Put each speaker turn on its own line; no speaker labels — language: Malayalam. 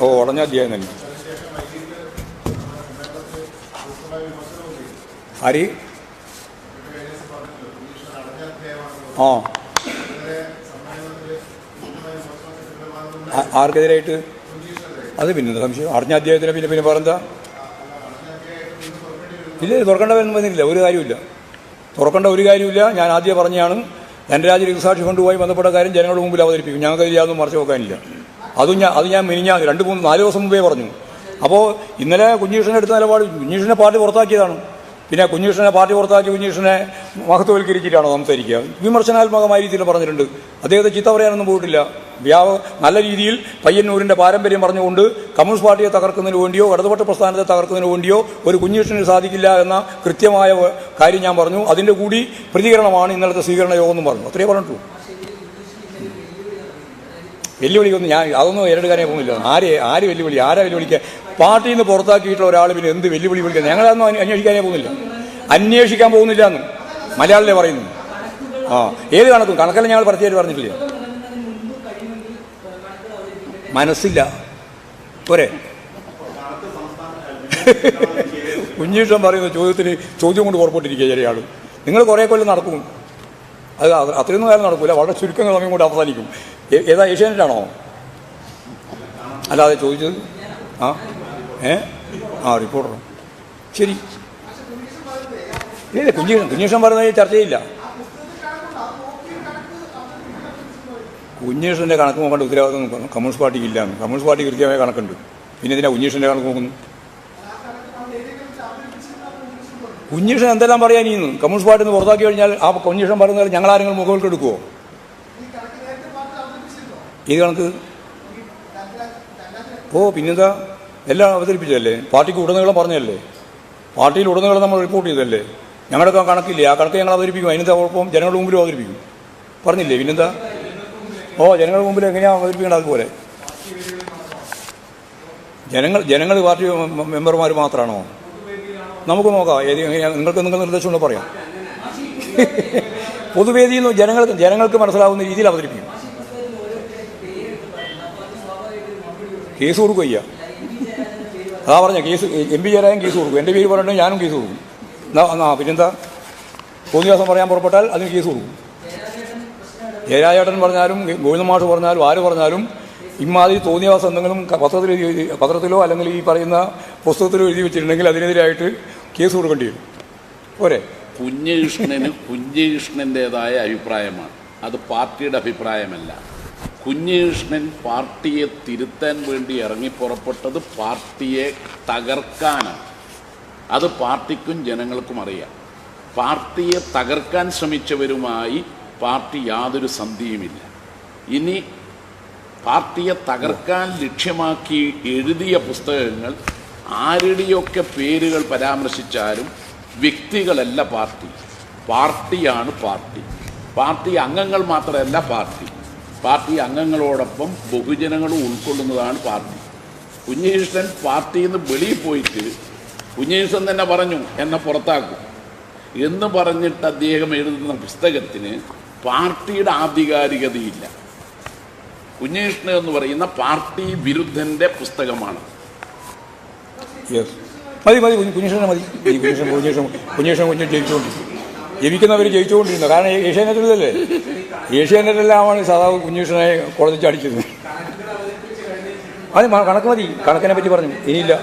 ഓ ഉടഞ്ഞ അധ്യായം തന്നെ. ആര്? ആ ആർക്കെതിരായിട്ട്? അത് പിന്നെ സംശയം. അടഞ്ഞ അധ്യായത്തിന് പിന്നെ പറഞ്ഞാ ഇല്ല, തുറക്കേണ്ട വന്നില്ല. ഒരു കാര്യമില്ല, തുറക്കേണ്ട ഒരു കാര്യമില്ല. ഞാൻ ആദ്യം പറഞ്ഞാണ്, ധനരാജ് രക്തസാക്ഷി ഫണ്ടുമായി ബന്ധപ്പെട്ട കാര്യം ജനങ്ങളുടെ മുമ്പിൽ അവതരിപ്പിക്കും. ഞങ്ങൾക്ക് ഇതിലൊന്നും മറച്ചു വെക്കാനില്ല. അത് ഞാൻ മിനിഞ്ഞാൽ 2-4 ദിവസം മുമ്പേ പറഞ്ഞു. അപ്പോൾ ഇന്നലെ കുഞ്ഞീഷനെ എടുത്ത നിലപാട്, കുഞ്ഞീഷനെ പാർട്ടി പുറത്താക്കിയതാണ്. പിന്നെ കുഞ്ഞീഷനെ പാർട്ടി പുറത്താക്കി കുഞ്ഞീഷനെ മഹത്വവൽക്കരിച്ചിട്ടാണോ സംസാരിക്കുക? വിമർശനാത്മകമായ രീതിയിൽ പറഞ്ഞിട്ടുണ്ട്. അദ്ദേഹത്തെ ചീത്ത പറയാനൊന്നും പോയിട്ടില്ല. നല്ല രീതിയിൽ പയ്യന്നൂരിൻ്റെ പാരമ്പര്യം പറഞ്ഞുകൊണ്ട് കമ്മ്യൂണിസ്റ്റ് പാർട്ടിയെ തകർക്കുന്നതിന് വേണ്ടിയോ ഇടതുപക്ഷ പ്രസ്ഥാനത്തെ തകർക്കുന്നതിന് വേണ്ടിയോ ഒരു കുഞ്ഞീഷന് സാധിക്കില്ല എന്ന കൃത്യമായ കാര്യം ഞാൻ പറഞ്ഞു. അതിൻ്റെ കൂടി പ്രതികരണമാണ് ഇന്നലത്തെ സ്വീകരണ യോഗം എന്നും പറഞ്ഞു. അത്രയേ പറഞ്ഞിട്ടുള്ളൂ. വെല്ലുവിളിക്കൊന്നും അതൊന്നും ഏറ്റെടുക്കാനേ പോകുന്നില്ല. ആര് വെല്ലുവിളി? ആരാ വെല്ലുവിളിക്കുക? പാർട്ടിയിൽ നിന്ന് പുറത്താക്കിയിട്ടുള്ള ഒരാൾ പിന്നെ എന്ത് വെല്ലുവിളി വിളിക്കുക? ഞങ്ങളതൊന്നും അന്വേഷിക്കാനേ പോകുന്നില്ല, അന്വേഷിക്കാൻ പോകുന്നില്ല എന്ന് മലയാളിലെ പറയുന്നു. ഏത് കണക്കെല്ലാം ഞങ്ങൾ പ്രത്യേകിച്ച് പറഞ്ഞിട്ടില്ല. മനസ്സില്ല പോരെ? കുഞ്ഞീഷ്ടം പറയുന്ന ചോദ്യം കൊണ്ട് പുറപ്പെട്ടിരിക്കുക ചെറിയ ആൾ. നിങ്ങൾ കുറേ കൊല്ലം നടക്കും, അത് അത്രയൊന്നും കാലം നടക്കില്ല, വളരെ ചുരുക്കം സമയം കൊണ്ട് അവസാനിക്കും. ഏതാ, ഏഷ്യാനെറ്റാണോ? അല്ലാതെ ചോദിച്ചത് റിപ്പോർട്ടർ. ശരി, ഇല്ല, കുഞ്ഞീഷ്ടം പറയുന്നത് ചർച്ചയില്ല. കുഞ്ഞീഷൻ്റെ കണക്ക് നോക്കേണ്ട ഉത്തരവാദിത്വം കമ്മ്യൂണിസ്റ്റ് പാർട്ടിക്ക് ഇല്ലാന്ന്. കമ്മ്യൂണിസ്റ്റ് പാർട്ടി കൃത്യമായ കണക്കുണ്ട്. പിന്നെ ഇതിനാ കുഞ്ഞീഷൻ്റെ കണക്ക് നോക്കുന്നു? കുഞ്ഞീഷൻ എന്തെല്ലാം പറയാൻ ഇന്ന് കമ്മ്യൂണിസ്റ്റ് പാർട്ടി നിന്ന് പുറത്താക്കി കഴിഞ്ഞാൽ ആ കുഞ്ഞീഷൻ പറയുന്നത് ഞങ്ങളാരെങ്കിലും മുഖവിലേക്ക് എടുക്കുമോ? ഏത് കണക്ക്? പിന്നെന്താ, എല്ലാം അവതരിപ്പിച്ചതല്ലേ, പാർട്ടിക്ക് ഉടനീളം പറഞ്ഞതല്ലേ, പാർട്ടിയിൽ ഉടനീളം നമ്മൾ റിപ്പോർട്ട് ചെയ്തതല്ലേ. ഞങ്ങളുടെ കണക്കില്ലേ, ആ കണക്ക് ഞങ്ങൾ അവതരിപ്പിക്കും. അതിനെന്താ കുഴപ്പം? ജനങ്ങളുടെ മുമ്പിലും അവതരിപ്പിക്കും. പറഞ്ഞില്ലേ? പിന്നെന്താ? ജനങ്ങളുടെ മുമ്പിൽ എങ്ങനെയാണ് അവതരിപ്പിക്കേണ്ടത്? അതുപോലെ ജനങ്ങൾ പാർട്ടി മെമ്പർമാർ മാത്രമാണോ? നമുക്ക് നോക്കാം. നിങ്ങൾക്ക് നിർദ്ദേശം കൊണ്ട് പറയാം. പൊതുവേദിയിൽ നിന്ന് ജനങ്ങൾക്ക് മനസ്സിലാവുന്ന രീതിയിൽ അവതരിപ്പിക്കും. കേസ് കൊടുക്കുക. അതാ പറഞ്ഞ കേസ്. MP ജയരാജൻ കേസ് കൊടുക്കും. എൻ്റെ പേര് പറഞ്ഞിട്ട് ഞാനും കേസ് കൊടുക്കും. പിന്നെന്താ, പൊതുദിവസം പറയാൻ പുറപ്പെട്ടാൽ അതിന് കേസ് കൊടുക്കും. ജയരാജേട്ടൻ പറഞ്ഞാലും ഗോവിന്ദമാഷ് പറഞ്ഞാലും ആര് പറഞ്ഞാലും ഇമാതിരി തോന്നിയവാസം എന്തെങ്കിലും പത്രത്തിലോ അല്ലെങ്കിൽ ഈ പറയുന്ന പുസ്തകത്തിലോ എഴുതി വെച്ചിട്ടുണ്ടെങ്കിൽ അതിനെതിരായിട്ട് കേസ് കൊടുക്കേണ്ടി വരും. പോരെ?
കുഞ്ഞികൃഷ്ണൻ്റെതായ അഭിപ്രായമാണ്, അത് പാർട്ടിയുടെ അഭിപ്രായമല്ല. കുഞ്ഞികൃഷ്ണൻ പാർട്ടിയെ തിരുത്താൻ വേണ്ടി ഇറങ്ങിപ്പുറപ്പെട്ടത് പാർട്ടിയെ തകർക്കാനാണ്. അത് പാർട്ടിക്കും ജനങ്ങൾക്കും അറിയാം. പാർട്ടിയെ തകർക്കാൻ ശ്രമിച്ചവരുമായി പാർട്ടി യാതൊരു സന്ധിയുമില്ല. ഇനി പാർട്ടിയെ തകർക്കാൻ ലക്ഷ്യമാക്കി എഴുതിയ പുസ്തകങ്ങൾ ആരുടെയൊക്കെ പേരുകൾ പരാമർശിച്ചാലും വ്യക്തികളല്ല പാർട്ടി, പാർട്ടിയാണ് പാർട്ടി. പാർട്ടി അംഗങ്ങൾ മാത്രമല്ല പാർട്ടി, പാർട്ടി അംഗങ്ങളോടൊപ്പം ബഹുജനങ്ങളും ഉൾക്കൊള്ളുന്നതാണ് പാർട്ടി. കുഞ്ഞികൃഷ്ണൻ പാർട്ടിയിൽ നിന്ന് വെളിയിൽ പോയിട്ട് കുഞ്ഞികൃഷ്ണൻ തന്നെ പറഞ്ഞു എന്നെ പുറത്താക്കും എന്ന് പറഞ്ഞിട്ട് അദ്ദേഹം എഴുതുന്ന പുസ്തകത്തിന് പാർട്ടിയുടെ ആധികാരികതയില്ല. കുഞ്ഞികൃഷ്ണൻ എന്ന് പറയുന്ന പാർട്ടി വിരുദ്ധൻ്റെ പുസ്തകമാണ്.
ജയിക്കുന്നവർ ജയിച്ചുകൊണ്ടിരുന്നത്. കാരണം ഏഷ്യാനെറ്റിലല്ലേ, ഏഷ്യാനെറ്റിലെല്ലാമാണ് സാധാ കുഞ്ഞികൃഷ്ണനെ കോടതി ചാടിച്ചത്. അത് കണക്ക് മതി, കണക്കിനെ പറ്റി പറഞ്ഞു. ഇനിയില്ല.